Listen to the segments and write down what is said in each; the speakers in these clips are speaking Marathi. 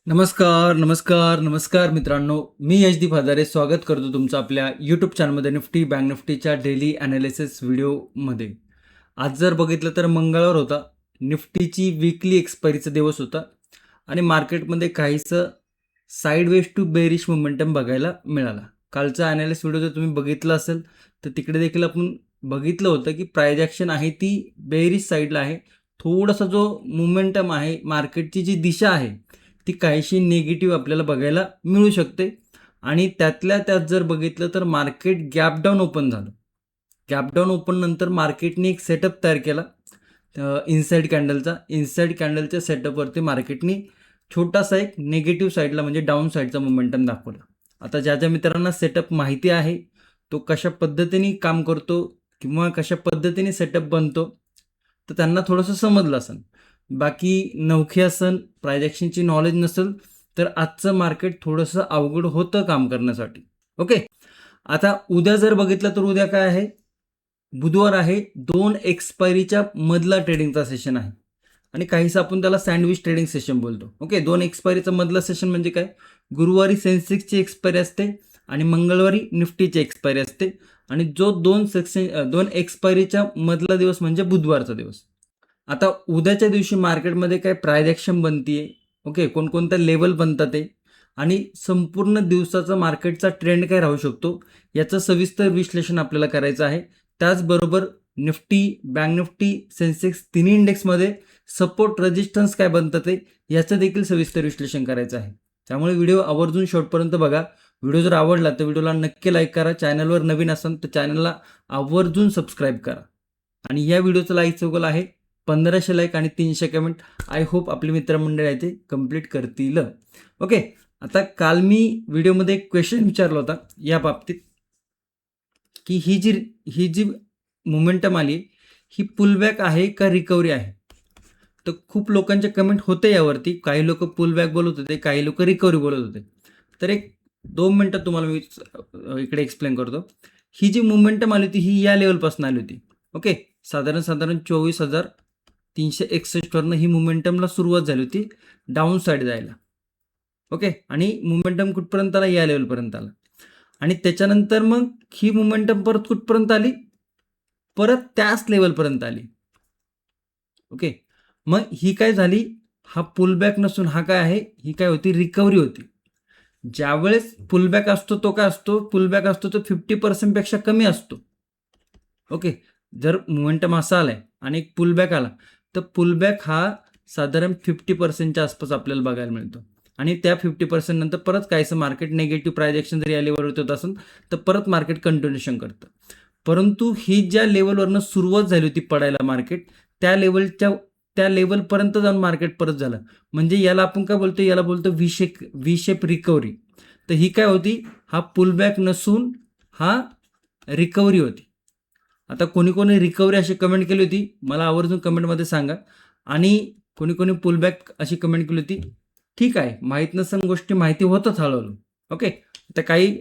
नमस्कार, नमस्कार, नमस्कार मित्रांनो. मी यशदीप हजारे स्वागत करतो तुमचं आपल्या यूट्यूब चॅनलमध्ये निफ्टी बँक निफ्टीच्या डेली ॲनालिसिस व्हिडिओमध्ये. आज जर बघितलं तर मंगळवार होता. निफ्टीची वीकली एक्सपायरीचा दिवस होता आणि मार्केटमध्ये काहीसं साईडवेज टू बेरिश मोमेंटम बघायला मिळाला. कालचा ॲनालिसिस व्हिडिओ जर तुम्ही बघितला असेल तर तिकडे देखील आपण बघितलं होतं की प्राइस ॲक्शन आहे ती बेरिश साईडला आहे. थोडासा जो मोमेंटम आहे, मार्केटची जी दिशा आहे ती काहीशी निगेटिव्ह आपल्याला बघायला मिळू शकते आणि त्यातल्या त्यात जर बघितलं तर मार्केट गॅप डाऊन ओपन झालं. गॅप डाऊन ओपन नंतर मार्केटने एक सेटअप तयार केला इनसाईड कॅन्डलचा. इनसाईड कॅन्डलच्या सेटअपवरती मार्केटने छोटासा एक निगेटिव्ह साईडला म्हणजे डाऊन साईडचा मोमेंटम दाखवला. आता ज्या ज्या मित्रांना सेटअप माहिती आहे, तो कशा पद्धतीने काम करतो किंवा कशा पद्धतीने सेटअप बनतो, तर त्यांना थोडंसं समजलं असेल. बाकी नवखे असन, प्राइस ॲक्शनची नॉलेज नसेल, तर आजचं मार्केट थोडंसं अवघड होतं काम करण्यासाठी. ओके. आता उद्या जर बघितलं तर उद्या काय आहे? बुधवार आहे. 2 एक्सपायरीच्या मधला ट्रेडिंगचा सेशन आहे आणि काहीसं आपण त्याला सँडविच ट्रेडिंग सेशन बोलतो. ओके. 2 एक्सपायरीचा मधला सेशन म्हणजे काय? गुरुवारी सेन्सेक्सची एक्सपायरी असते आणि मंगळवारी निफ्टीची एक्सपायरी असते आणि जो 2 एक्सपायरीच्या मधला दिवस म्हणजे बुधवारचा दिवस. आता उद्याच्या दिवशी मार्केटमध्ये काय प्राइस ॲक्शन बनतीये, ओके, कोणकोणत्या लेवल बनतात ते आणि संपूर्ण दिवसाचा मार्केटचा ट्रेंड काय राहू शकतो याचं सविस्तर विश्लेषण आपल्याला करायचं आहे. त्याचबरोबर निफ्टी, बँक निफ्टी, सेन्सेक्स तिन्ही इंडेक्समध्ये सपोर्ट रेजिस्टन्स काय बनतात ते याचं देखील सविस्तर विश्लेषण करायचं आहे. त्यामुळे व्हिडिओ आवर्जून शेवटपर्यंत बघा. व्हिडिओ जर आवडला तर व्हिडिओला नक्की लाईक करा. चॅनलवर नवीन असाल तर चॅनलला आवर्जून सबस्क्राईब करा आणि या व्हिडिओचं लाईक चौकल आहे 1500 लाईक आणि 300 कमेंट. आय होप आपले मित्रमंडळी आहे ते कंप्लीट करतील. ओके. आता काल मी व्हिडिओमध्ये एक क्वेश्चन विचारला होता या बाबतीत की ही जी मोमेंटम आली ही पुलबॅक आहे का रिकव्हरी आहे. तर खूप लोकांचे कमेंट होते यावरती. काही लोक पुलबॅक बोलत होते, काही लोक रिकव्हरी बोलत होते. तर एक 2 मिनटात तुम्हाला मी इकडे एक्सप्लेन करतो. ही जी मोमेंटम आली होती ही या लेवलपासून आली होती. ओके. साधारण 24,361 वरनं ही मोमेंटमला सुरुवात झाली होती डाऊन साईड जायला. ओके. आणि मोमेंटम कुठपर्यंत आला? या लेवलपर्यंत आला आणि त्याच्यानंतर मग ही मोमेंटम परत कुठपर्यंत आली? परत त्याच लेवलपर्यंत आली. ओके. मग ही काय झाली? हा पुलबॅक नसून हा काय आहे? ही काय होती? रिकव्हरी होती. ज्यावेळेस पुलबॅक असतो तो काय असतो? पुलबॅक असतो तो 50% पेक्षा कमी असतो. ओके. जर मोमेंटम असा आलाय आणि एक पुलबॅक आला तर पुलबॅक हा साधारण 50%च्या आसपास आपल्याला बघायला मिळतो आणि त्या 50% नंतर परत काहीसं मार्केट निगेटिव्ह प्राइस ॲक्शन जर या लेवलवरती होत असेल तर परत मार्केट कंटिन्युएशन करतं. परंतु ही ज्या लेवलवरनं सुरुवात झाली होती पडायला मार्केट त्या लेवलपर्यंत जाऊन मार्केट परत झालं. म्हणजे याला आपण काय बोलतो? याला बोलतो व्ही शेप रिकव्हरी. तर ही काय होती? हा पुलबॅक नसून हा रिकव्हरी होती. आता कोणी कोणी रिकव्हरी अशी कमेंट केली होती, मला आवर्जून कमेंटमध्ये सांगा. आणि कोणी कोणी पुलबॅक अशी कमेंट केली होती. ठीक आहे, माहीत नसेल गोष्टी माहिती होतच हळूहळू. ओके. तर काही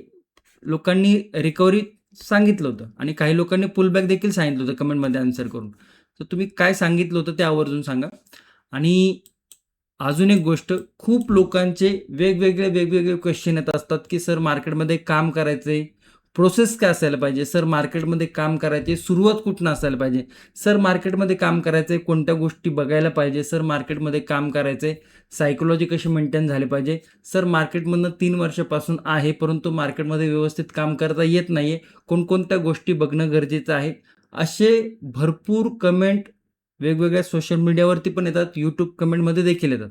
लोकांनी रिकव्हरी सांगितलं होतं आणि काही लोकांनी पुलबॅक देखील सांगितलं होतं कमेंटमध्ये आन्सर करून. तर तुम्ही काय सांगितलं होतं ते आवर्जून सांगा. आणि अजून एक गोष्ट, खूप लोकांचे वेगवेगळे क्वेश्चन येत असतात की सर मार्केटमध्ये काम करायचे प्रोसेस काय असायला पाहिजे, सर मार्केटमध्ये काम करायचे सुरुवात कुठून असायला पाहिजे, सर मार्केटमध्ये काम करायचे कोणत्या गोष्टी बघायला पाहिजे, सर मार्केटमध्ये काम करायचे सायकोलॉजी कशी मेंटेन झाली पाहिजे, सर मार्केटमधनं 3 वर्षापासून आहे परंतु मार्केटमध्ये व्यवस्थित काम करता येत नाहीये, कोणकोणत्या गोष्टी बघणं गरजेचं आहे. असे भरपूर कमेंट वेगवेगळ्या सोशल मीडियावरती पण येतात, यूट्यूब कमेंटमध्ये देखील येतात.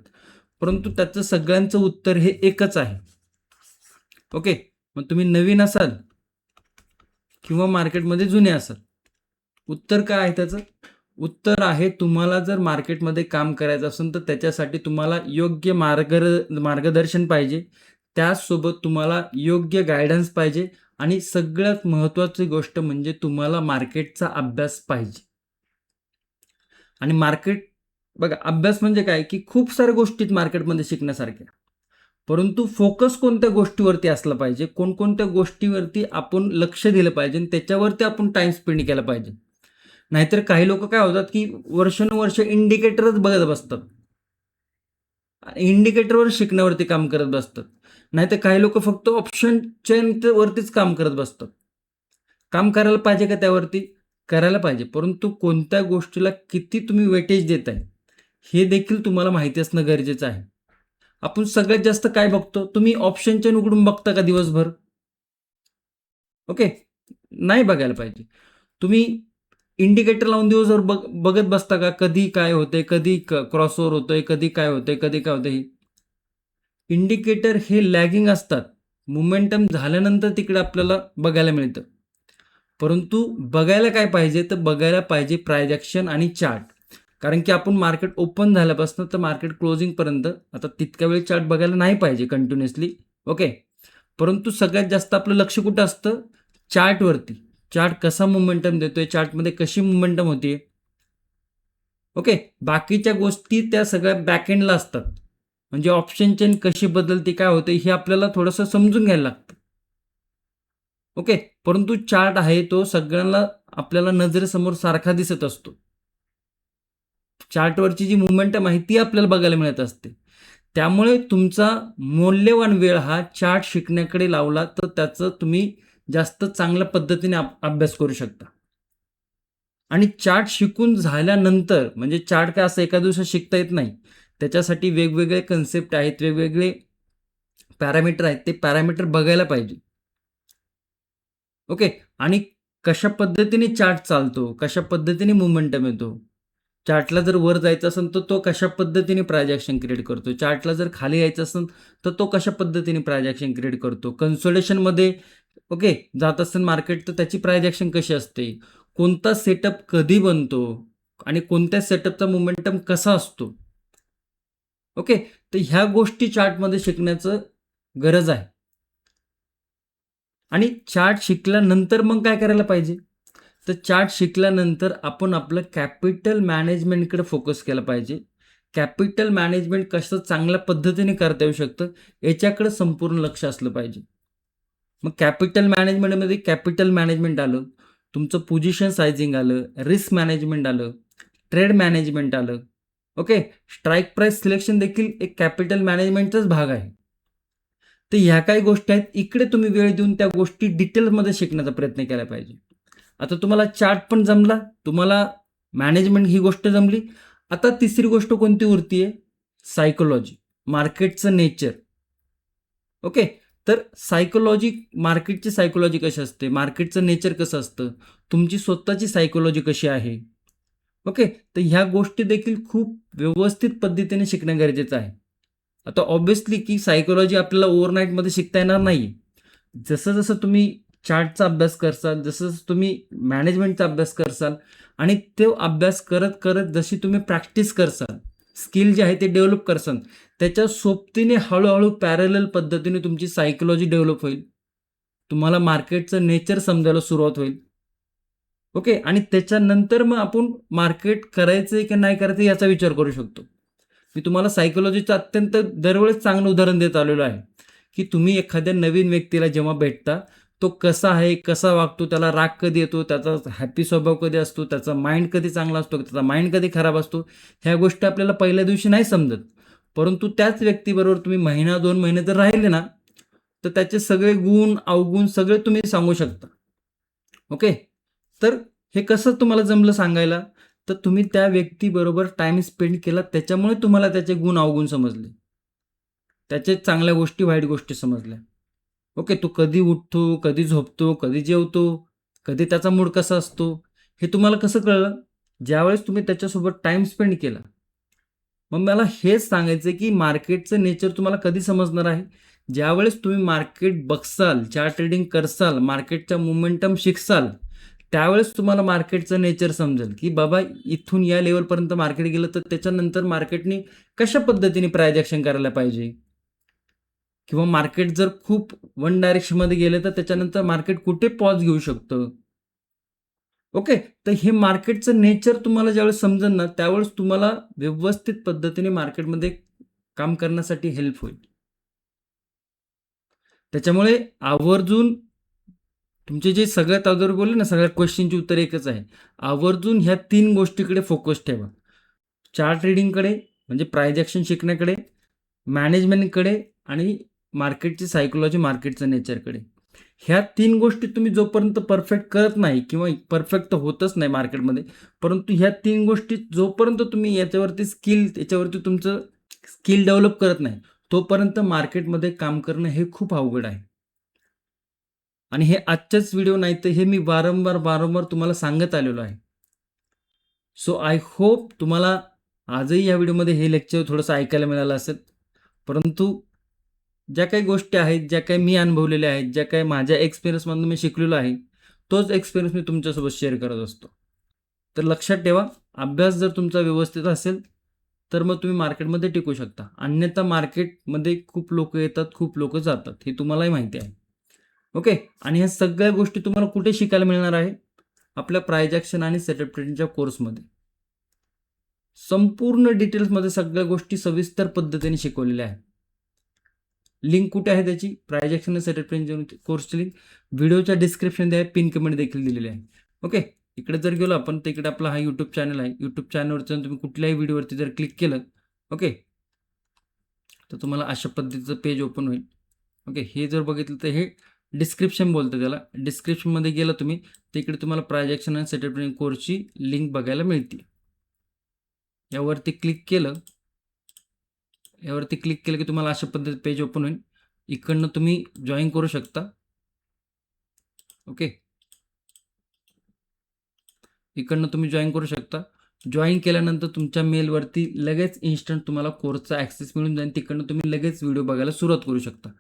परंतु त्याचं सगळ्यांचं उत्तर हे एकच आहे. ओके. मग तुम्ही नवीन असाल किंवा मार्केटमध्ये जुने असाल, उत्तर काय आहे त्याचं? उत्तर आहे तुम्हाला जर मार्केटमध्ये काम करायचं असेल तर त्याच्यासाठी तुम्हाला योग्य मार्गदर्शन पाहिजे. त्याचसोबत तुम्हाला योग्य गायडन्स पाहिजे आणि सगळ्यात महत्त्वाची गोष्ट म्हणजे तुम्हाला मार्केटचा अभ्यास पाहिजे. आणि मार्केट बघा, अभ्यास म्हणजे काय की खूप साऱ्या गोष्टीत मार्केटमध्ये शिकण्यासारख्या, परंतु फोकस कोणत्या गोष्टीवरती असला पाहिजे, कोणकोणत्या गोष्टीवरती आपण लक्ष दिलं पाहिजे आणि त्याच्यावरती आपण टाइम स्पेंड केला पाहिजे. नाहीतर काही लोक काय होतात की वर्षानुवर्ष इंडिकेटरच बघत बसतात. इंडिकेटरवर शिकण्यावरती काम करत बसतात. नाहीतर काही लोक फक्त ऑप्शन चेन वरतीच काम करत बसतात. काम करायला पाहिजे का त्यावरती? करायला पाहिजे, परंतु कोणत्या गोष्टीला किती तुम्ही वेटेज देताय हे देखील तुम्हाला माहिती असणं गरजेचं आहे. आपण सगळ्यात जास्त काय बघतो? तुम्ही ऑप्शन चेन उघडून बघता का दिवसभर? ओके, नाही बघायला पाहिजे. तुम्ही इंडिकेटर लावून दिवसभर बघत बसता का? कधी काय होतंय, कधी क्रॉसओव्हर होतोय, कधी काय होतंय, कधी काय होतंय? इंडिकेटर हे लॅगिंग असतात. मोमेंटम झाल्यानंतर तिकडे आपल्याला बघायला मिळतं. परंतु बघायला काय पाहिजे? तर बघायला पाहिजे प्राइस ॲक्शन आणि चार्ट. कारण की आपण मार्केट ओपन झाल्यापासून तर मार्केट क्लोजिंगपर्यंत आता तितक्या वेळ चार्ट बघायला नाही पाहिजे कंटिन्युअसली. ओके, परंतु सगळ्यात जास्त आपलं लक्ष कुठं असतं? चार्टवरती. चार्ट कसा मोमेंटम देतोय, चार्टमध्ये कशी मोमेंटम होतीये. ओके, बाकीच्या गोष्टी त्या सगळ्या बॅकएंडला असतात. म्हणजे ऑप्शन चेन कशी बदलते, काय होते हे आपल्याला थोडंसं समजून घ्यायला लागतं. ओके, परंतु चार्ट आहे तो सगळ्यांना आपल्याला नजरेसमोर सारखा दिसत असतो. चार्टवरची जी मोमेंटम आहे ती आपल्याला बघायला मिळत असते. त्यामुळे तुमचा मौल्यवान वेळ हा चार्ट शिकण्याकडे लावला तर त्याचं तुम्ही जास्त चांगल्या पद्धतीने अभ्यास करू शकता. आणि चार्ट शिकून झाल्यानंतर म्हणजे चार्ट काय असं एका दिवसात शिकता येत नाही. त्याच्यासाठी वेगवेगळे कन्सेप्ट आहेत, वेगवेगळे पॅरामीटर आहेत, ते पॅरामीटर बघायला पाहिजे. ओके, आणि कशा पद्धतीने चार्ट चालतो, कशा पद्धतीने मोमेंटम येतो. चार्टला जर वर जायचं असेल तर तो कशा पद्धतीने प्राइस ॲक्शन क्रिएट करतो. चार्टला जर खाली यायचं असेल तर तो कशा पद्धतीने प्राइस ॲक्शन क्रिएट करतो. कन्सोलिडेशनमध्ये ओके जात असेल मार्केट तर त्याची प्राइस ॲक्शन कशी असते. कोणता सेटअप कधी बनतो आणि कोणत्या सेटअपचा मोमेंटम कसा असतो. ओके, तर ह्या गोष्टी चार्टमध्ये शिकण्याचं गरज आहे. आणि चार्ट शिकल्यानंतर मग काय करायला पाहिजे? तर चार्ट शिकल्यानंतर आपण आपलं कॅपिटल मॅनेजमेंटकडे फोकस केला पाहिजे. कॅपिटल मॅनेजमेंट कसं चांगल्या पद्धतीने करता येऊ शकतं याच्याकडे संपूर्ण लक्ष असलं पाहिजे. मग कॅपिटल मॅनेजमेंटमध्ये कॅपिटल मॅनेजमेंट आलं, तुमचं पोझिशन सायझिंग आलं, रिस्क मॅनेजमेंट आलं, ट्रेड मॅनेजमेंट आलं. ओके, स्ट्राईक प्राईस सिलेक्शन देखील एक कॅपिटल मॅनेजमेंटचाच भाग आहे. तर ह्या काही गोष्टी आहेत, इकडे तुम्ही वेळ देऊन त्या गोष्टी डिटेलमध्ये शिकण्याचा प्रयत्न केला पाहिजे. आता तुम्हाला चार्ट पण जमला, तुम्हाला मॅनेजमेंट ही गोष्ट जमली. आता तिसरी गोष्ट कोणती उरतीये? सायकोलॉजी, मार्केटचं नेचर. ओके, तर सायकोलॉजी, मार्केटची सायकोलॉजी कशी असते, मार्केटचं नेचर कसं असतं, तुमची स्वतःची सायकोलॉजी कशी आहे. ओके, तर ह्या गोष्टी देखील खूप व्यवस्थित पद्धतीने शिकणं गरजेचं आहे. आता ऑब्व्हियसली की सायकोलॉजी आपल्याला ओव्हरनाईटमध्ये शिकता येणार नाही. जसं जसं तुम्ही चार्टचा अभ्यास करसाल, जसं जसं तुम्ही मॅनेजमेंटचा अभ्यास करसाल आणि तो अभ्यास करत करत जशी तुम्ही प्रॅक्टिस करसाल, स्किल जे आहे ते डेव्हलप करसाल, त्याच्या सोबतीने हळूहळू पॅरलल पद्धतीने तुमची सायकोलॉजी डेव्हलप होईल. तुम्हाला मार्केटचं नेचर समजायला सुरुवात होईल. ओके, आणि त्याच्यानंतर मग आपण मार्केट करायचं की नाही करायचं याचा विचार करू शकतो. मी तुम्हाला सायकोलॉजीचं अत्यंत दरवेळेस चांगलं उदाहरण देत आलेलो आहे, की तुम्ही एखाद्या नवीन व्यक्तीला जेव्हा भेटता, तो कसा आहे, कसा वागतो, त्याला राग कधी येतो, त्याचा हॅपी स्वभाव कधी असतो, त्याचा माइंड कधी चांगला असतो, त्याचा माइंड कधी खराब असतो, ह्या गोष्टी आपल्याला पहिल्या दिवशी नाही समजत. परंतु त्याच व्यक्तीबरोबर तुम्ही महिना 2 महिने जर राहिले ना, तर त्याचे सगळे गुण, अवगुण सगळे तुम्ही सांगू शकता. ओके, तर हे कसं तुम्हाला जमलं सांगायला? तर तुम्ही त्या व्यक्तीबरोबर टाईम स्पेंड केला, त्याच्यामुळे तुम्हाला त्याचे गुण अवगुण समजले. त्याचे चांगल्या गोष्टी, वाईट गोष्टी समजल्या. ओके, तो कधी उठतो, कधी झोपतो, कधी जेवतो, कधी त्याचा मूड कसा असतो, हे तुम्हाला कसं कळलं? ज्यावेळेस तुम्ही त्याच्यासोबत टाईम स्पेंड केला. मग मला हेच सांगायचं की मार्केटचं नेचर तुम्हाला कधी समजणार आहे? ज्यावेळेस तुम्ही मार्केट बघसाल, चार्ट ट्रेडिंग करसाल, मार्केटच्या मोमेंटम शिकसाल, त्यावेळेस तुम्हाला मार्केटचं नेचर समजेल, की बाबा इथून या लेवलपर्यंत मार्केट गेलं तर त्याच्यानंतर मार्केटने कशा पद्धतीने प्राइस ॲक्शन करायला पाहिजे. किंवा मार्केट जर खूप वन डायरेक्शनमध्ये गेलं तर त्याच्यानंतर मार्केट कुठे पॉज घेऊ शकतं. ओके, तर हे मार्केटचं नेचर तुम्हाला ज्यावेळेस समजेल ना, त्यावेळेस तुम्हाला व्यवस्थित पद्धतीने मार्केटमध्ये काम करण्यासाठी हेल्प होईल. त्याच्यामुळे आवर्जून तुमचे जे सगळ्यात अगोदर बोलले ना, सगळ्या क्वेश्चनची उत्तर एकच आहे. आवर्जून ह्या 3 गोष्टीकडे फोकस ठेवा. चार्ट रीडिंगकडे म्हणजे प्राइस ॲक्शन शिकण्याकडे मॅनेजमेंटकडे आणि मार्केटची सायकोलॉजी, मार्केटचं नेचरकडे. ह्या 3 गोष्टी तुम्ही जोपर्यंत परफेक्ट करत नाही किंवा परफेक्ट होतच नाही मार्केटमध्ये, परंतु ह्या 3 गोष्टी जोपर्यंत तुम्ही याच्यावरती तुमचं स्किल डेव्हलप करत नाही, तोपर्यंत मार्केटमध्ये काम करणं हे खूप अवघड आहे. आणि हे आजच्याच व्हिडिओ नाही तर हे मी वारंवार तुम्हाला सांगत आलेलो आहे. सो आय होप तुम्हाला आजही या व्हिडिओमध्ये हे लेक्चर थोडंसं ऐकायला मिळालं असेल. परंतु ज्या काही गोष्टी आहेत, ज्या काही मी अनुभवलेल्या आहेत, ज्या काही माझ्या एक्सपिरियन्समधून मी शिकलेलो आहे, तोच एक्सपिरियन्स मी तुमच्यासोबत शेअर करत असतो. तर लक्षात ठेवा, अभ्यास जर तुमचा व्यवस्थित असेल, तर मग तुम्ही मार्केटमध्ये टिकू शकता. अन्यथा मार्केटमध्ये खूप लोकं येतात, खूप लोकं जातात. हे तुम्हालाही माहिती आहे. ओके. आणि ह्या सगळ्या गोष्टी तुम्हाला कुठे शिकायला मिळणार आहे? आपल्या प्राइस ॲक्शन आणि सेटअप ट्रेडिंगच्या कोर्समध्ये. संपूर्ण डिटेल्समध्ये सगळ्या गोष्टी सविस्तर पद्धतीने शिकवलेल्या आहेत. लिंक कुठे आहे त्याची? प्राइस ॲक्शन आणि सेटअप ट्रेडिंग कोर्सची लिंक व्हिडिओच्या डिस्क्रिप्शनमध्ये आहे, पिन कमेंट देखील दिलेली आहे. ओके. इकडे जर गेलो आपण तर इकडे आपला हा यूट्यूब चॅनल आहे. यूट्यूब चॅनलवरती तुम्ही कुठल्याही व्हिडिओवरती जर क्लिक केलं, ओके, तर तुम्हाला अशा पद्धतीचं पेज ओपन होईल. ओके. हे जर बघितलं तर हे डिस्क्रिप्शन बोलतं त्याला. डिस्क्रिप्शनमध्ये गेलं तुम्ही तर इकडे तुम्हाला प्राइस ॲक्शन आणि सेटअप ट्रेडिंग कोर्सची लिंक बघायला मिळते. यावरती क्लिक केलं की तुम्हाला अशा पद्धतीचं पेज ओपन होईल. इकडनं तुम्ही जॉईन करू शकता. ओके. इकडनं तुम्ही जॉईन करू शकता. जॉईन केल्यानंतर तुमच्या मेलवरती लगेच इन्स्टंट तुम्हाला कोर्सचा ॲक्सेस मिळून जाईल. तिकडनं तुम्ही लगेच व्हिडिओ बघायला सुरुवात करू शकता.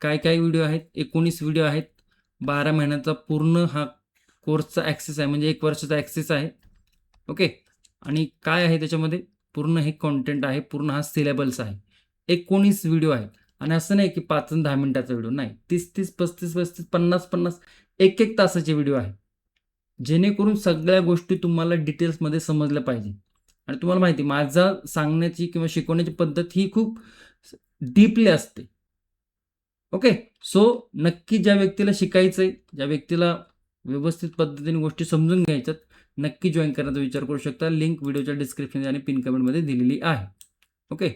काय व्हिडिओ आहेत? 19 व्हिडिओ आहेत. 12 महिन्याचा पूर्ण हा कोर्सचा ॲक्सेस आहे, म्हणजे 1 वर्षाचा ॲक्सेस आहे. ओके. आणि काय आहे त्याच्यामध्ये? पूर्ण हे कंटेंट आहे, पूर्ण हा सिलेबस आहे. 19 व्हिडिओ आहेत. आणि असं नाही की 5 आणि 10 मिनिटाचा व्हिडिओ नाही. 30-30, 35-35, 50-50, 1-1 तासाचे व्हिडिओ आहे. जेणेकरून सगळ्या गोष्टी तुम्हाला डिटेल्समध्ये समजल्या पाहिजे. आणि तुम्हाला माहिती आहे माझा सांगण्याची किंवा शिकवण्याची पद्धत ही खूप डीपली असते. ओके. सो नक्की ज्या व्यक्तीला शिकायचंय, ज्या व्यक्तीला व्यवस्थित पद्धतीने गोष्टी समजून घ्यायच्यात, नक्की जॉईन करण्याचा विचार करू शकता. लिंक व्हिडिओच्या डिस्क्रिप्शन आणि पिन कमेंटमध्ये दिलेली आहे. ओके.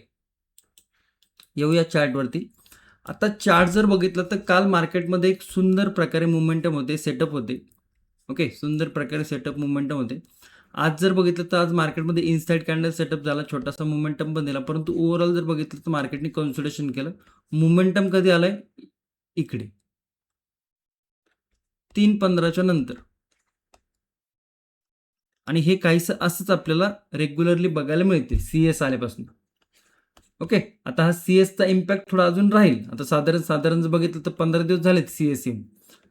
येऊया चार्टवरती. आता चार्ट जर बघितलं तर काल मार्केटमध्ये एक सुंदर प्रकारे मोमेंटम होते, सेटअप होते. ओके. सुंदर प्रकारे सेटअप मोमेंटम होते. आज जर बघितलं तर आज मार्केटमध्ये इनसाइड कॅन्डल सेटअप झाला, छोटासा मोमेंटम पण दिला. परंतु ओव्हरऑल जर बघितलं तर मार्केटने कन्सोलिडेशन केलं. मोमेंटम कधी आलाय? इकडे 3:15च्या नंतर. आणि हे काहीसं असंच आपल्याला रेग्युलरली बघायला मिळते CS आल्यापासून. ओके. आता हा CSचा इम्पॅक्ट थोडा अजून राहील. आता साधारण जर बघितलं तर 15 दिवस झालेत CS येऊन.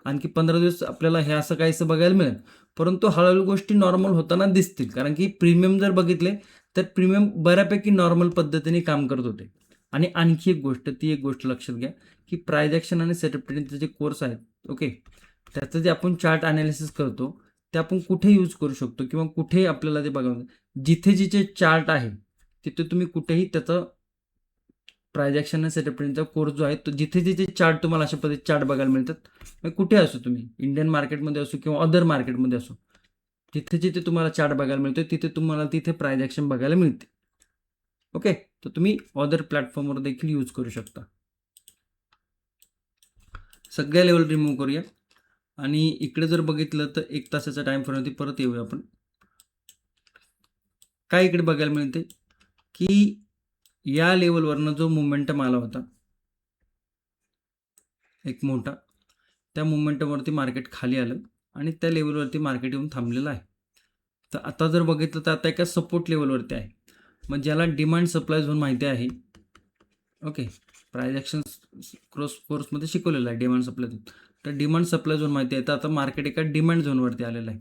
आणखी 15 दिवस आपल्याला हे असं काहीसं बघायला मिळेल. परंतु हळूहळू गोष्टी नॉर्मल होताना दिसतील. कारण की प्रीमियम जर बघितले तर प्रीमियम बऱ्यापैकी नॉर्मल पद्धतीने काम करत होते. आणि आणखी एक गोष्ट लक्षात घ्या की प्राइस ॲक्शन आणि सेटअप ट्रेडिंगचे जे कोर्स आहेत, ओके, त्याचं जे आपण चार्ट ॲनालिसिस करतो ते आपण कुठे यूज करू शकतो किंवा कुठे आपल्याला ते बघावं, जिथे चार्ट आहे तिथे तुम्ही कुठेही त्याचं प्राइस ॲक्शन आणि सेटअप ट्रेडिंगचा कोर्स जो आहे तो जिथे चार्ट तुम्हाला अशा पद्धतीचे चार्ट बघायला मिळतात. मग कुठे असो तुम्ही, इंडियन मार्केटमध्ये असो किंवा अदर मार्केटमध्ये असो, जिथे तुम्हाला चार्ट बघायला मिळतो तिथे प्राइस ॲक्शन बघायला मिळते. ओके. तर तुम्ही अदर प्लॅटफॉर्मवर देखील यूज करू शकता. सगळ्या लेवल रिमूव्ह करूया. आणि इकडे जर बघितलं तर 1 तासाचा टाइम फ्रेमवरती परत येऊया आपण. काय इकडे बघायला मिळते की या लेवलवरनं जो मोमेंटम आला होता एक मोठा, त्या मोमेंटमवरती मार्केट खाली आलं आणि त्या लेवलवरती मार्केट येऊन थांबलेलं आहे. तर आता जर बघितलं तर आता एका सपोर्ट लेवलवरती आहे. मग ज्याला डिमांड सप्लाय झोन माहिती आहे, ओके, प्राइस ॲक्शन कोर्समध्ये शिकवलेलं आहे डिमांड सप्लाय झोन. तर डिमांड सप्लाय झोन माहिती आहे. तर आता मार्केट एका डिमांड झोनवरती आलेलं आहे.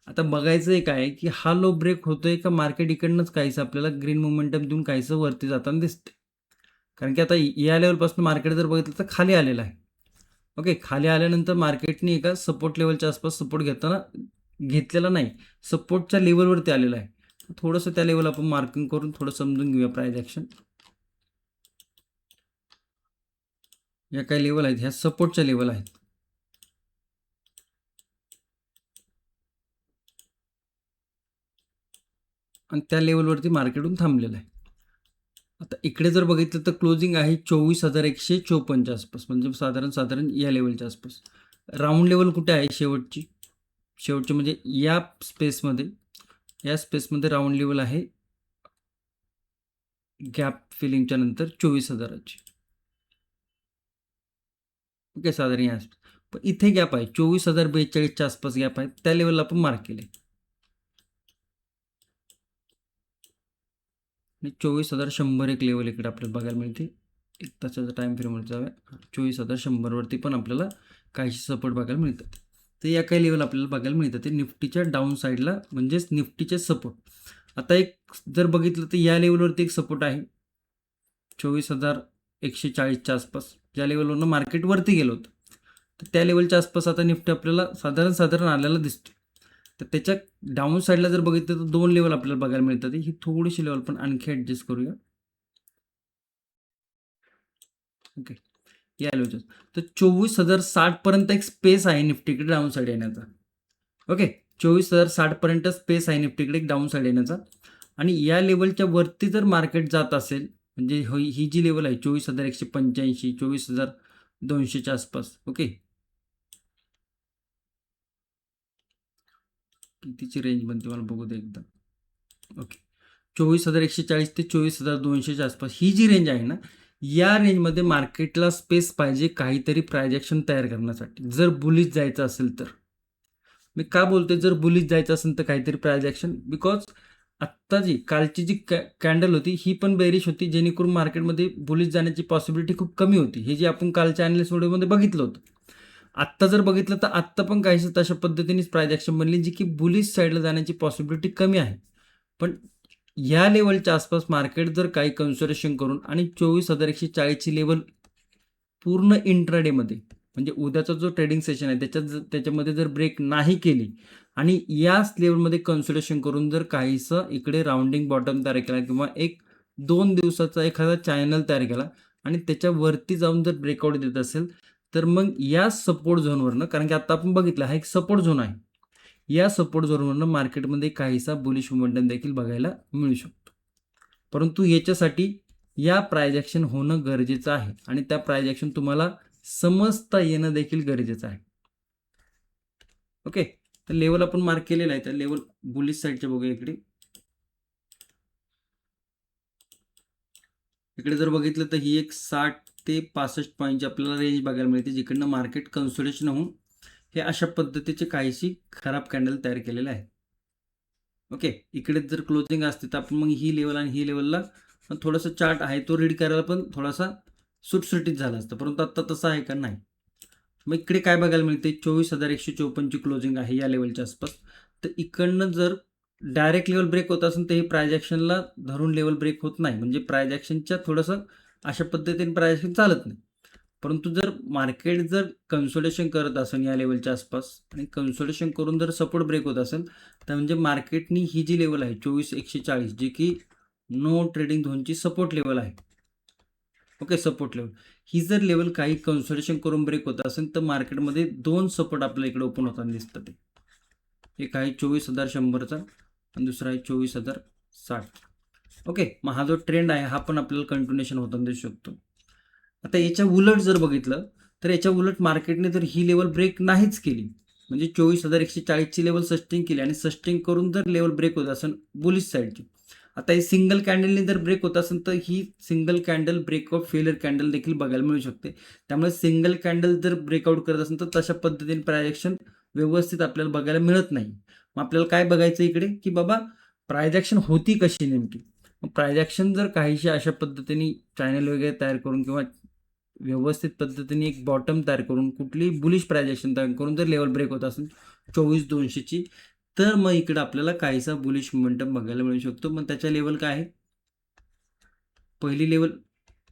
आता बघायचं एक आहे की हा लो ब्रेक होतोय का मार्केट इकडनंच काहीसं आपल्याला ग्रीन मोमेंटम देऊन काहीसं वरती जाताना दिसते. कारण की आता या लेवलपासून मार्केट जर बघितलं तर खाली आलेलं आहे. ओके. खाली आल्यानंतर मार्केटने एका सपोर्ट लेवलच्या आसपास सपोर्ट घेतलेला नाही, सपोर्टच्या लेवलवरती आलेला आहे. थोडंसं त्या लेवल आपण मार्किंग करून थोडं समजून घेऊया प्राइस ॲक्शन. या काही लेवल आहेत, ह्या सपोर्टच्या लेवल आहेत. आणि त्या लेवलवरती मार्केटहून थांबलेलं आहे. आता इकडे जर बघितलं तर क्लोजिंग आहे 24,154च्या आसपास, म्हणजे साधारण या लेवलच्या आसपास. राऊंड लेवल कुठे आहे शेवटची म्हणजे या स्पेसमध्ये राऊंड लेवल आहे गॅप फिलिंगच्या नंतर 24,000ची. ओके, साधारण या आसपास. पण इथे गॅप आहे 24,042च्या आसपास गॅप आहे, त्या लेवलला आपण मार्क केले. आणि 24,100 एक लेवल इकडे आपल्याला बघायला मिळते. एक तासाचा टाइम फ्रेमवर जाऊया. 24,100वरती पण आपल्याला काहीशी सपोर्ट बघायला मिळतात. तर या काही लेवल आपल्याला बघायला मिळतात ते निफ्टीच्या डाऊन साईडला, म्हणजेच निफ्टीचे सपोर्ट. आता एक जर बघितलं तर या लेवलवरती एक सपोर्ट आहे 24,140च्या आसपास, ज्या लेवलवरनं मार्केट वरती गेलं होतं. तर त्या लेवलच्या आसपास आता निफ्टी आपल्याला साधारण आलेला दिसतो. तर त्याच्या डाऊन साईडला जर बघितलं तर 2 लेवल आपल्याला बघायला मिळतात. ही थोडीशी लेवल पण आणखी ॲडजस्ट करूया. ओके, या लेवलच्या तर 24,060 पर्यंत एक स्पेस आहे निफ्टीकडे डाऊन साईड येण्याचा. ओके, 24,060 पर्यंत स्पेस आहे निफ्टीकडे डाऊन साईड येण्याचा. आणि या लेवलच्या वरती जर मार्केट जात असेल, म्हणजे ही जी लेवल आहे 24,185, 24,200च्या आसपास. ओके, कितीची रेंज बनते मला बघू दे एकदा. ओके, 24,140 ते 24,200च्या आसपास ही जी रेंज आहे ना, या रेंजमध्ये मार्केटला स्पेस पाहिजे काहीतरी प्रायजेक्शन तयार करण्यासाठी, जर बुलिश जायचं असेल तर. मी का बोलतोय जर बुलिश जायचं असेल तर काहीतरी प्रायजेक्शन, बिकॉज आत्ता कालची जी कॅन्डल होती ही पण बेरिश होती, जेणेकरून मार्केटमध्ये बुलिश जाण्याची पॉसिबिलिटी खूप कमी होती. हे जे आपण कालच्या ॲनालिस्ट व्हिडिओमध्ये बघितलं होतं. आत्ता जर बघितलं तर आत्ता पण काहीशी तशा पद्धतीनेच प्रायजेक्शन बनली, जी की बुलिश साईडला जाण्याची पॉसिबिलिटी कमी आहे. पण या लेवलच्या आसपास मार्केट जर काही कन्सोलेशन करून आणि 24,140ची लेवल पूर्ण इंट्राडेमध्ये, म्हणजे उद्याचा जो ट्रेडिंग सेशन आहे त्याच्यामध्ये जर ब्रेक नाही केली आणि याच लेवलमध्ये कन्सोलेशन करून जर काहीसं इकडे राउंडिंग बॉटम तयार केला किंवा 1-2 दिवसाचा एखादा चॅनल तयार केला आणि त्याच्यावरती जाऊन जर ब्रेकआउट देत असेल, तर मग या सपोर्ट झोनवरनं, कारण की आता आपण बघितलं हा एक सपोर्ट झोन आहे, या सपोर्ट झोनवरनं मार्केटमध्ये काहीसा बुलिश मोमेंटम देखील बघायला मिळू शकतो. परंतु याच्यासाठी या प्रायजेक्शन होणं गरजेचं आहे आणि त्या प्रायजेक्शन तुम्हाला समजता येणं देखील गरजेचं आहे. ओके, तर लेवल आपण मार्क केलेला आहे. त्या लेवल बुलिश साईडच्या बघूया इकडे. इकडे जर बघितलं तर ही एक 60 ते 65 पॉईंटची आपल्याला रेंज बघायला मिळते, जिकडनं मार्केट कन्सोलेशन होऊन हे अशा पद्धतीचे काहीशी खराब कॅन्डल तयार केलेले आहे. ओके, इकडे जर क्लोजिंग असते तर आपण मग ही लेवल आणि ही लेवलला थोडासा चार्ट आहे तो रीड करायला पण थोडासा सुटसुटीत झाला असतं, परंतु आता तसं आहे का नाही. मग इकडे काय बघायला मिळते 24,154ची क्लोजिंग आहे या लेवलच्या आसपास. तर इकडनं जर डायरेक्ट लेवल ब्रेक होत असेल तर हे प्रायजेक्शनला धरून लेवल ब्रेक होत नाही, म्हणजे प्रायजेक्शनच्या थोडंसं अशा पद्धतीने प्रायजेक्शन चालत नाही. परंतु जर मार्केट जर कन्सोलेशन करत असेल या लेवलच्या आसपास आणि कन्सोलेशन करून जर सपोर्ट ब्रेक होत असेल, तर म्हणजे मार्केटनी ही जी लेवल आहे 24,140, जी की नो ट्रेडिंग झोनची सपोर्ट लेवल आहे. ओके, सपोर्ट लेवल ही जर लेवल काही कन्सोलेशन करून ब्रेक होत असेल तर मार्केटमध्ये 2 सपोर्ट आपल्याला इकडे ओपन होताना दिसतात. एक आहे 24,100चा आणि दुसरा आहे 24,060. ओके, मग हा जो ट्रेंड आहे हा पण आपल्याला कंटिन्युएशन होताना दिसू शकतो. आता याच्या उलट जर बघितलं तर याच्या उलट मार्केटने जर ही लेवल ब्रेक नाहीच केली, म्हणजे 24,140ची लेवल सस्टेन केली आणि सस्टेन करून जर लेवल ब्रेक होत असेल बुलिश साईडची, आता ही सिंगल कॅन्डलने जर ब्रेक होत असेल तर ही single candle breakout failure candle देखील बघायला मिळू शकते. त्यामुळे सिंगल कॅन्डल जर ब्रेकआउट करत असेल तर तशा पद्धतीने प्रायजेक्शन व्यवस्थित आपल्याला बघायला मिळत नाही. मग आपल्याला काय बघायचं इकडे की बाबा प्रायजेक्शन होती कशी नेमकी. मग प्रायजेक्शन जर काहीशी अशा पद्धतीने चॅनल वगैरे तयार करून किंवा व्यवस्थित पद्धतीने एक बॉटम तयार करून कुठली बुलिश प्रायजेक्शन तयार करून जर लेवल ब्रेक होत असेल 24,200ची, तर मग इकडे आपल्याला काहीसा बुलिश मोमेंटम बघायला मिळू शकतो. मग त्याच्या लेवल काय आहे, पहिली लेवल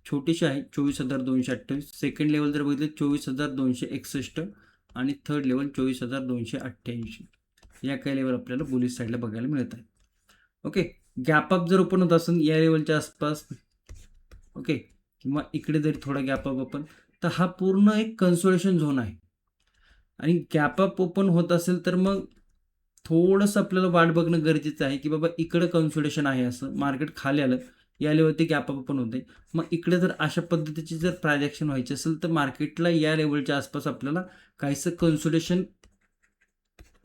छोटीशी आहे 24,228, सेकंड लेवल जर बघितलं 24,261 आणि थर्ड लेवल 24,288. या काही लेवल आपल्याला बुलिश साईडला बघायला मिळत आहे. ओके, गॅप अप जर ओपन होत असेल या लेवलच्या आसपास, ओके, किंवा इकडे जरी थोडा गॅप अप ओपन, तर हा पूर्ण एक कन्सोलेशन झोन आहे. आणि गॅप अप ओपन होत असेल तर मग थोडंसं आपल्याला वाट बघणं गरजेचं आहे की बाबा इकडं कन्सोलेशन आहे, असं मार्केट खाली आलं या लेवलवरती गॅप अप पण होते. मग इकडे जर अशा पद्धतीची जर प्रायझॅक्शन व्हायची असेल तर मार्केटला या लेवलच्या आसपास आपल्याला काहीसं कन्सोलिडेशन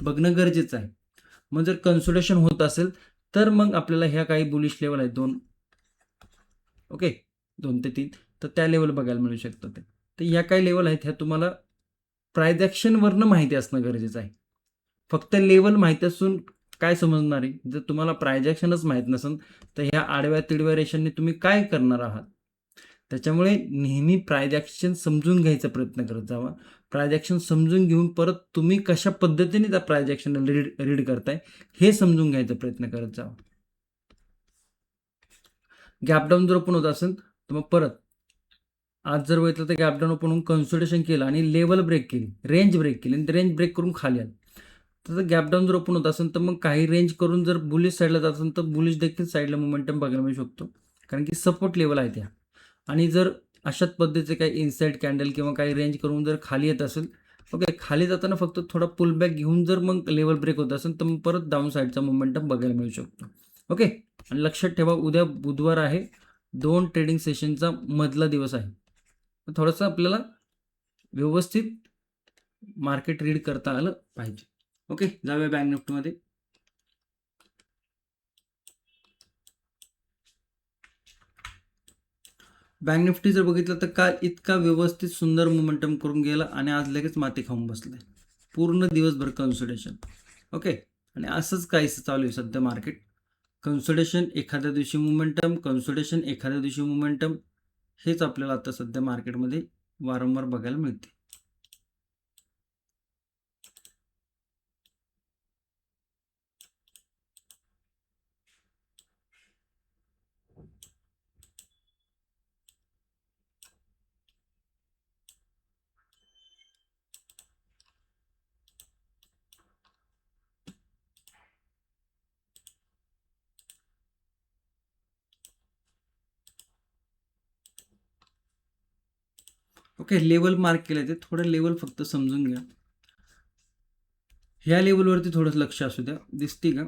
बघणं गरजेचं आहे. मग जर कन्सोलिडेशन होत असेल तर मग आपल्याला ह्या काही बुलिश लेवल आहेत 2, ओके, 2 ते 3, तर त्या लेवल बघायला मिळू शकतात. तर ह्या काही लेवल आहेत, ह्या तुम्हाला प्रायझॅक्शनवरनं माहिती असणं गरजेचं आहे. फक्त लेवल माहिती असून काय समजणार आहे? जर तुम्हाला प्रायझॅक्शनच माहीत नसेल तर ह्या आडव्या तिडव्या रेषांनी तुम्ही काय करणार आहात? त्याच्यामुळे नेहमी प्रायझॅक्शन समजून घ्यायचा प्रयत्न करत जावा. प्रायझॅक्शन समजून घेऊन परत तुम्ही कशा पद्धतीने त्या प्रायझॅक्शनला रीड करताय हे समजून घ्यायचा प्रयत्न करत जावा. गॅपडाऊन जर ओपन होत असेल तर मग परत आज जर बघितलं तर गॅपडाऊन ओपन होऊन कन्सोलिडेशन केलं आणि लेवल ब्रेक केली, रेंज ब्रेक केली आणि रेंज ब्रेक करून खाली आली. तर गॅपडाऊन जर ओपन होत असेल तर मग काही रेंज करून जर बुलिश साईडला जात असेल तर बुलिश देखील साईडला मोमेंटम बघायला मिळू शकतो, कारण की सपोर्ट लेवल आहे त्या. आणि जर अशाच पद्धतीचे काही इनसाइड कॅन्डल किंवा काही रेंज करून जर खाली येत असेल, ओके, खाली जाताना फक्त थोडा पुलबॅक घेऊन जर मग लेवल ब्रेक होत असेल तर मग परत डाऊन साईडचा मोमेंटम बघायला मिळू शकतो. ओके, आणि लक्षात ठेवा उद्या बुधवार आहे, 2 ट्रेडिंग सेशनचा मधला दिवस आहे. थोडंसं आपल्याला व्यवस्थित मार्केट रीड करता आलं पाहिजे. ओके, जाऊया बँक निफ्टीमध्ये. बँक निफ्टी जर बघितलं तर काल इतका व्यवस्थित सुंदर मोमेंटम करून गेला आणि आज लगेच माती खाऊन बसले, पूर्ण दिवसभर कन्सोलिडेशन. ओके, आणि असंच काहीसं चालू आहे सध्या मार्केट. कन्सोलिडेशन एखाद्या दिवशी मोमेंटम, कन्सोलिडेशन एखाद्या दिवशी मोमेंटम, हेच आपल्याला आता सध्या मार्केटमध्ये वारंवार बघायला मिळते. ओके, लेवल मार्क केले ते थोडं लेवल फक्त समजून घ्या. ह्या लेवलवरती थोडंसं लक्ष असू द्या. दिसते का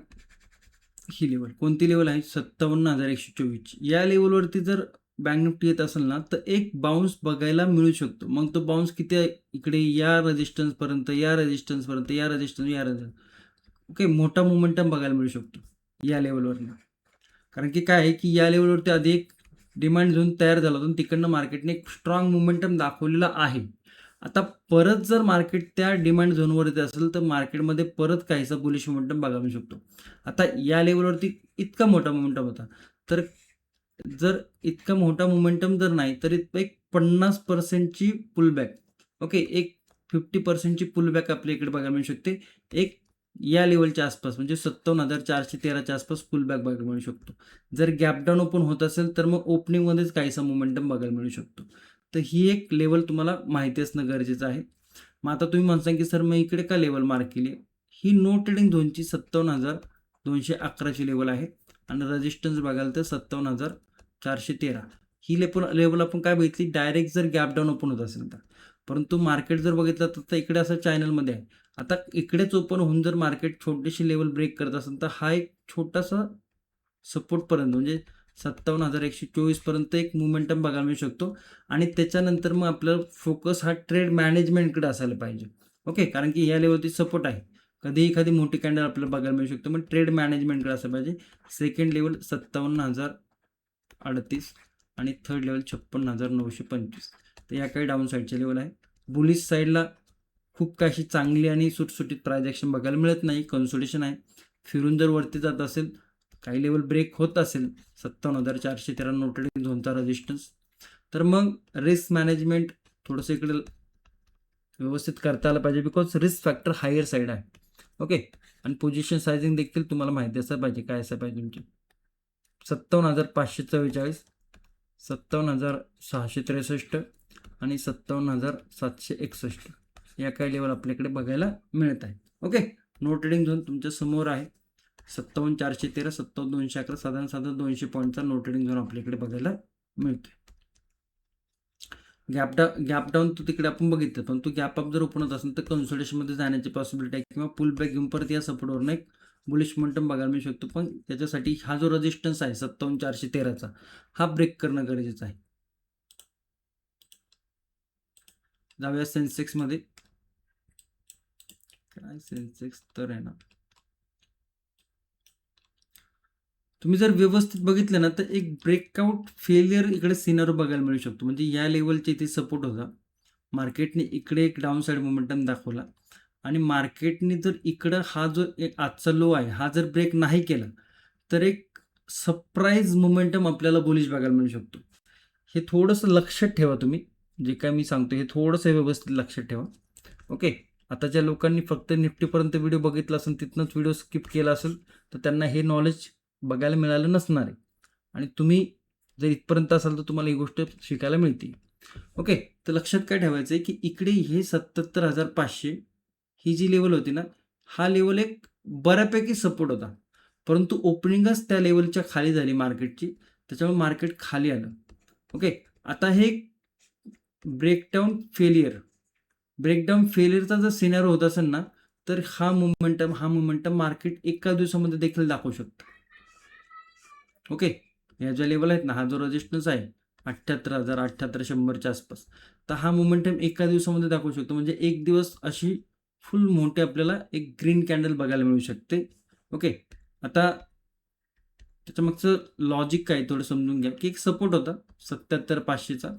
ही लेवल? कोणती लेवल आहे? 57,124. या लेवलवरती जर बँक निफ्टी येत असेल ना तर एक बाउन्स बघायला मिळू शकतो. मग तो बाउन्स किती आहे? इकडे या रेजिस्टन्सपर्यंत, या रेजिस्टन्सपर्यंत, या रेजिस्टन्स, या रेजिस्टन्स. ओके, मोठा मोमेंटम बघायला मिळू शकतो या लेवलवरनं. कारण की काय आहे की या लेवलवरती आधी एक डिमांड झोन तयार झाला होता, तिकडनं मार्केटने एक स्ट्रॉंग मोमेंटम दाखवलेला आहे. आता परत जर मार्केट त्या डिमांड झोनवरती असेल तर मार्केटमध्ये परत काहीसा बुलिश मोमेंटम बघायला मिळू शकतो. आता या लेवलवरती इतका मोठा मोमेंटम होता, तर जर इतका मोठा मोमेंटम जर नाही तर एक 50%ची पुलबॅक, ओके, एक 50%ची पुलबॅक आपल्या इकडे बघायला मिळू शकते. एक या लेवलच्या आसपास म्हणजे 57,413च्या आसपास पुलबॅक बघायला मिळू शकतो. जर गॅपडाऊन ओपन होत असेल तर मग ओपनिंगमध्येच काहीसा मोमेंटम बघायला मिळू शकतो. तर ही एक लेवल तुम्हाला माहिती असणं गरजेचं आहे. मग आता तुम्ही म्हणता की सर मग इकडे का लेवल मार्क केली? ही नो ट्रेडिंग झोनची 57,211ची लेवल आहे आणि रेजिस्टन्स बघाल तर 57,413. ही लेवल आपण काय बघितली? डायरेक्ट जर गॅपडाऊन ओपन होत असेल तर. परंतु मार्केट जर बघितलं तर इकडे असं चॅनलमध्ये आहे. आता इकडेच ओपन होऊन जर मार्केट छोटीशी लेवल ब्रेक करत असेल तर हा एक छोटासा सपोर्टपर्यंत म्हणजे 57,124 पर्यंत एक मोमेंटम बघायला मिळू शकतो आणि त्याच्यानंतर मग आपलं फोकस हा ट्रेड मॅनेजमेंटकडे असायला पाहिजे. ओके, कारण की या लेवलवरती सपोर्ट आहे, कधीही एखादी मोठी कॅन्डल आपल्याला बघायला मिळू शकतो, मग ट्रेड मॅनेजमेंटकडे असायला पाहिजे. सेकंड लेवल 57,038 आणि थर्ड लेवल 56,925. तर या काही डाऊन साईडचे लेवल आहे. बुलिश साईडला खूप काही अशी चांगली आणि सुटसुटीत प्रायझॅक्शन बघायला मिळत नाही, कन्सोलिडेशन आहे. फिरून जर वरती जात असेल, काही लेवल ब्रेक होत असेल, 57,413 नो ट्रेडिंग झोनचा रेजिस्टन्स, तर मग रिस्क मॅनेजमेंट थोडंसं इकडे व्यवस्थित करता आलं पाहिजे, because risk factor higher side आहे. ओके, आणि पोझिशन सायझिंग देखील तुम्हाला माहिती असं पाहिजे, काय असं पाहिजे तुमची. 57,544, 57,663 आणि 57,761 या काही लेवल आपल्याकडे बघायला मिळत आहे. ओके, नो ट्रेडिंग झोन तुमच्या समोर आहे. 57,413, 57,211, साधारण 200 पॉईंटचा नो ट्रेडिंग झोन आपल्याकडे बघायला मिळतो. गॅप डाऊन तो तिकडे आपण बघितलं, पण तो गॅप अप जर ओपन होत असेल तर कन्सोलिडेशनमध्ये जाण्याची पॉसिबिलिटी आहे किंवा पुल बॅक घेऊन परत या सपोर्टवरून एक बुलिश मोमेंटम बघायला मिळू शकतो. पण त्याच्यासाठी हा जो रेजिस्टन्स आहे 57,413चा हा ब्रेक करणं गरजेचं आहे. जाऊया सेन्सेक्समध्ये. काय सेन्सेक्स तर आहे ना, तुम्ही जर व्यवस्थित बघितलं ना तर एक ब्रेकआउट फेलियर इकडे सिनारो बघायला मिळू शकतो. म्हणजे या लेवलचे इथे सपोर्ट होता, मार्केटने इकडे एक डाऊन साईड मोमेंटम दाखवला आणि मार्केटने जर इकडं हा जो एक आजचा लो आहे हा जर ब्रेक नाही केला तर एक सरप्राईज मोमेंटम आपल्याला बुलिश बघायला मिळू शकतो. हे थोडंसं लक्षात ठेवा तुम्ही, जे काय मी सांगतो हे थोडंसं व्यवस्थित लक्षात ठेवा. ओके. आता ज्या लोकांनी फक्त निफ्टीपर्यंत व्हिडिओ बघितला असेल, तिथनंच व्हिडिओ स्किप केला असेल, तर त्यांना हे नॉलेज बघायला मिळालं नसणार आहे. आणि तुम्ही जर इथपर्यंत असाल तर तुम्हाला ही गोष्ट शिकायला मिळते. ओके. तर लक्षात काय ठेवायचं आहे की इकडे हे 77,500 ही जी लेवल होती ना, हा लेवल एक बऱ्यापैकी सपोर्ट होता. परंतु ओपनिंगच त्या लेवलच्या खाली झाली मार्केटची, त्याच्यामुळे मार्केट खाली आलं. ओके. आता हे ब्रेकडाऊन फेलियरचा जर सिनारिओ होत असेल ना, तर हा मोमेंटम मार्केट एका दिवसामध्ये देखील दाखवू शकतं. ओके. या ज्या लेवल आहेत ना, हा जो रेजिस्टन्स आहे 78,000 78,100च्या आसपास, तर हा मोमेंटम एका दिवसामध्ये दाखवू शकतो. म्हणजे एक दिवस अशी फुल मोठी आपल्याला एक ग्रीन कॅन्डल बघायला मिळू शकते. ओके. आता त्याच्यामागचं लॉजिक काय थोडं समजून घ्या, की एक सपोर्ट होता 77,500चा,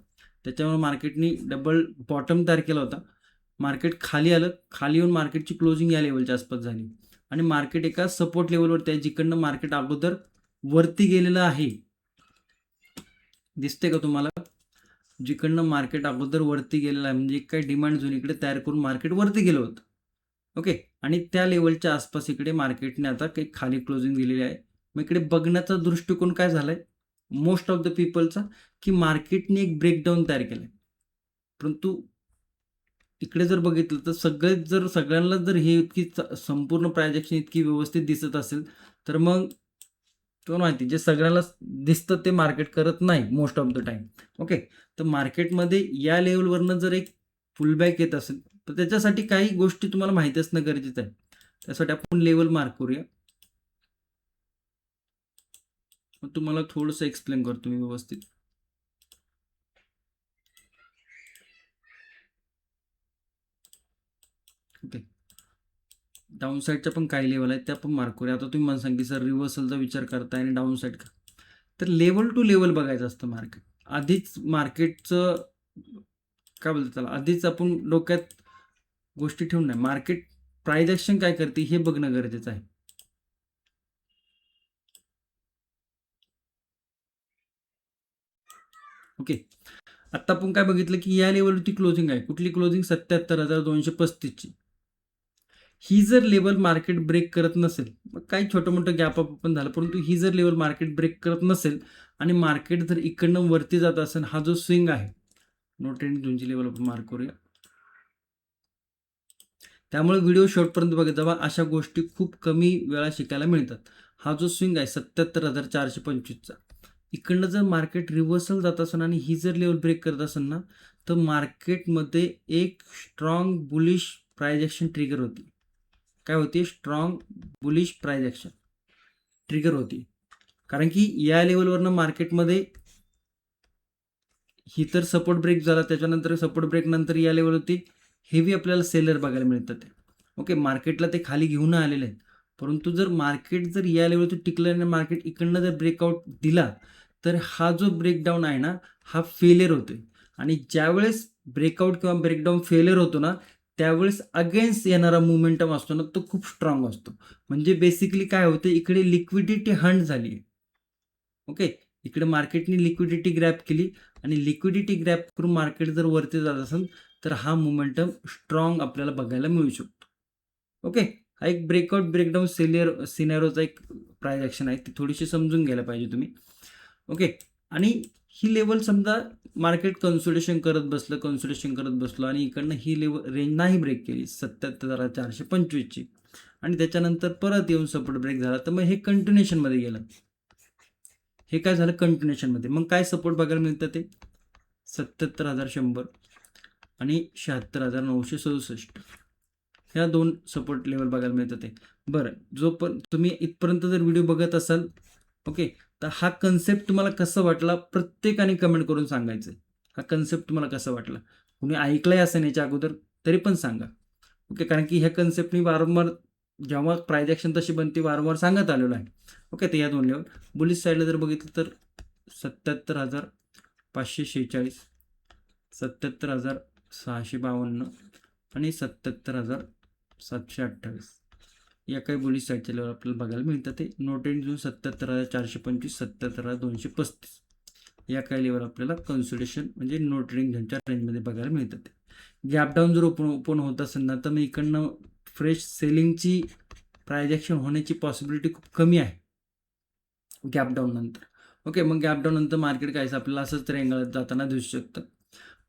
त्याच्यामुळे मार्केटनी डबल बॉटम तयार केला होता. मार्केट खाली आलं, खाली येऊन मार्केटची क्लोजिंग या लेवलच्या आसपास झाली आणि मार्केट एका सपोर्ट लेवलवरती आहे, जिकडनं मार्केट अगोदर वरती गेलेलं आहे. दिसते का तुम्हाला? जिकडनं मार्केट अगोदर वरती गेलेलं आहे, म्हणजे काही डिमांड झोन इकडे तयार करून मार्केट वरती गेलं होतं. ओके. आणि त्या लेवलच्या आसपास इकडे मार्केटने आता काही खाली क्लोजिंग दिलेली आहे. मग इकडे बघण्याचा दृष्टिकोन काय झालाय मोस्ट ऑफ द पीपलचा, की मार्केटने एक ब्रेकडाऊन तयार केलाय. परंतु इकडे जर बघितलं तर सगळ्यांना जर हे इतकी संपूर्ण प्रायजेक्शन इतकी व्यवस्थित दिसत असेल, तर मग तुम्हाला माहिती जे सगळ्यांना दिसतं ते मार्केट करत नाही most of the time. Okay. तर मार्केटमध्ये या लेवलवरनं जर एक पुलबॅक येत असेल तर त्याच्यासाठी काही गोष्टी तुम्हाला माहिती असणं गरजेचं आहे. त्यासाठी आपण लेवल मार्क करूया. मग तुम्हाला थोडंसं एक्सप्लेन करतो मी व्यवस्थित. ओके. डाऊन साईडच्या पण काही लेवल आहेत त्या पण मार्क करूया. आता तुम्ही मला सांगितलं सर रिव्हर्सलचा विचार करताय आणि डाऊन साईड का, तर लेवल टू लेवल बघायचं असतं मार्केट. आधीच मार्केटचं काय बोलतात त्याला, आधीच आपण डोक्यात गोष्टी ठेवून नाही, मार्केट प्राइस ऍक्शन काय करते हे बघणं गरजेचं आहे. ओके. आता आपण काय बघितलं की या लेवलवरती क्लोजिंग आहे. कुठली क्लोजिंग? 77,235ची. ही जर लेवल मार्केट ब्रेक करत नसेल, मग काही छोटं मोठं गॅप अप पण झालं, परंतु ही जर लेवल मार्केट ब्रेक करत नसेल आणि मार्केट जर इकडनं वरती जात असेल, हा जो स्विंग आहे नो ट्रेंडिंग झोनची लेवल आपण मार्क करूया. त्यामुळे व्हिडिओ शेवटपर्यंत बघत जावा, अशा गोष्टी खूप कमी वेळा शिकायला मिळतात. हा जो स्विंग आहे 77,425चा, इकडनं जर मार्केट रिव्हर्सल जात असेल आणि ही जर लेवल ब्रेक करत असेल ना, तर मार्केटमध्ये एक strong bullish price action trigger होती. काय होती? Strong bullish price action trigger होती. कारण की या लेवलवरनं मार्केटमध्ये ही तर सपोर्ट ब्रेक झाला, त्याच्यानंतर सपोर्ट ब्रेक नंतर या लेवलवरती हेवी आपल्याला सेलर बघायला मिळतात. ओके. मार्केटला ते खाली घेऊन आलेले आहेत. परंतु जर मार्केट जर या लेवलवरती टिकलं आणि मार्केट इकडनं जर ब्रेकआउट दिला, तर हा जो ब्रेकडाऊन आहे ना, हा फेलियर होतोय. आणि ज्यावेळेस ब्रेकआउट किंवा ब्रेकडाऊन फेलियर होतो ना, त्यावेळेस अगेन्स्ट येणारा मोमेंटम असतो ना, तो खूप स्ट्रॉंग असतो. म्हणजे बेसिकली काय होतं, इकडे लिक्विडिटी हंट झाली आहे. ओके. इकडे मार्केटने लिक्विडिटी ग्रॅप केली आणि लिक्विडिटी ग्रॅप करून मार्केट जर वरती जात असेल, तर हा मोमेंटम स्ट्रॉंग आपल्याला बघायला मिळू शकतो. ओके. हा एक ब्रेकआउट ब्रेकडाऊन सिनेरोचा एक प्राइस ॲक्शन आहे, ती थोडीशी समजून घ्यायला पाहिजे तुम्ही. ओके. आणि ही लेवल समजा मार्केट कन्सोलिडेशन करत बसलो आणि इकडनं ही लेवल रेंज नाही ब्रेक केली 77,425ची आणि त्याच्यानंतर परत येऊन सपोर्ट ब्रेक झाला, तर मग हे कंटिन्युएशनमध्ये गेलं. हे काय झालं? कंटिन्युएशनमध्ये. मग काय सपोर्ट बघायला मिळतं ते 77,100 आणि 76,967. ह्या 2 सपोर्ट लेवल बघायला मिळतात ते. बरं, जो पण तुम्ही इथपर्यंत जर व्हिडिओ बघत असाल, ओके, तर हा कन्सेप्ट तुम्हाला कसा वाटला प्रत्येकाने कमेंट करून सांगायचं. हा कन्सेप्ट तुम्हाला कसा वाटला? कुणी ऐकलाय असेल याच्या अगोदर तरी पण सांगा. ओके, कारण की ह्या कन्सेप्ट मी वारंवार जेव्हा प्राइस ॲक्शन तशी बनते वारंवार सांगत आलेलो आहे. ओके, तर या 2 लेवल. बुलिश साईडला जर बघितलं तर 77,546, 77,652 आणि 77,728 या काही बुलिश साईडच्या लेवल आपल्याला बघायला मिळतात. ते नो ट्रेंड झोन 77,425, 77,235 या काही लेवल आपल्याला कन्सोलिडेशन म्हणजे नो ट्रेंड झोनच्या रेंजमध्ये बघायला मिळतात. गॅप डाऊन जर ओपन होत असेल ना, तर मग इकडनं फ्रेश सेलिंगची प्राइस ॲक्शन होण्याची पॉसिबिलिटी खूप कमी आहे गॅप डाऊन नंतर. ओके, मग गॅप डाऊन नंतर मार्केट काय आपल्याला असंच रेंगाळत जाताना दिसू शकतं.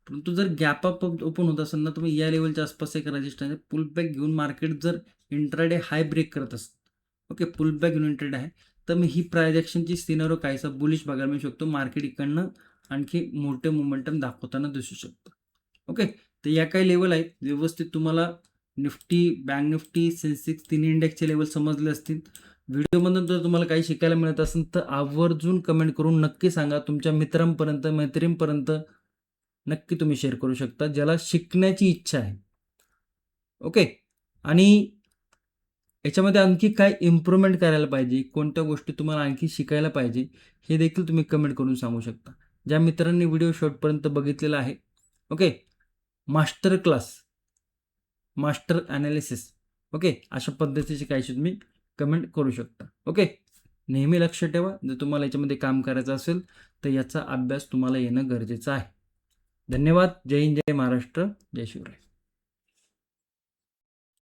परंतु जर गॅप अप ओपन होत असेल ना, तर मग या लेवलच्या आसपास एक रेजिस्टन्स पुल बॅक घेऊन मार्केट जर इंट्राडे हाय ब्रेक करत असेल, ओके, पुल बॅक घेऊन इंट्राडे आहे, तर मग ही प्राइस ॲक्शनची सिनारिओ काहीसा बुलिश बघायला मिळू शकतो. मार्केट इकडनं आणखी मोठे मोमेंटम दाखवताना दिसू शकतं. ओके, तर या काही लेवल आहेत. व्यवस्थित तुम्हाला निफ्टी, बँक निफ्टी, सेन्सेक्स तिन्ही इंडेक्सचे लेवल समजले असतील. व्हिडिओमधून जर तुम्हाला काही शिकायला मिळत असेल तर आवर्जून कमेंट करून नक्की सांगा. तुमच्या मित्रांपर्यंत, मैत्रिणींपर्यंत नक्की तुम्ही शेअर करू शकता, ज्याला शिकण्याची इच्छा आहे. ओके, आणि याच्यामध्ये आणखी काय इम्प्रूव्हमेंट करायला पाहिजे, कोणत्या गोष्टी तुम्हाला आणखी शिकायला पाहिजे, हे देखील तुम्ही कमेंट करून सांगू शकता. ज्या मित्रांनी व्हिडिओ शेवटपर्यंत बघितलेला आहे, okay, master class, master analysis, okay, अशा पद्धतीचे काहीशी तुम्ही कमेंट करू शकता. ओके, नेहमी लक्ष ठेवा, जर तुम्हाला याच्यामध्ये काम करायचं असेल तर याचा अभ्यास तुम्हाला येणं गरजेचं आहे. धन्यवाद. जय हिंद, जय महाराष्ट्र, जय शिवराय.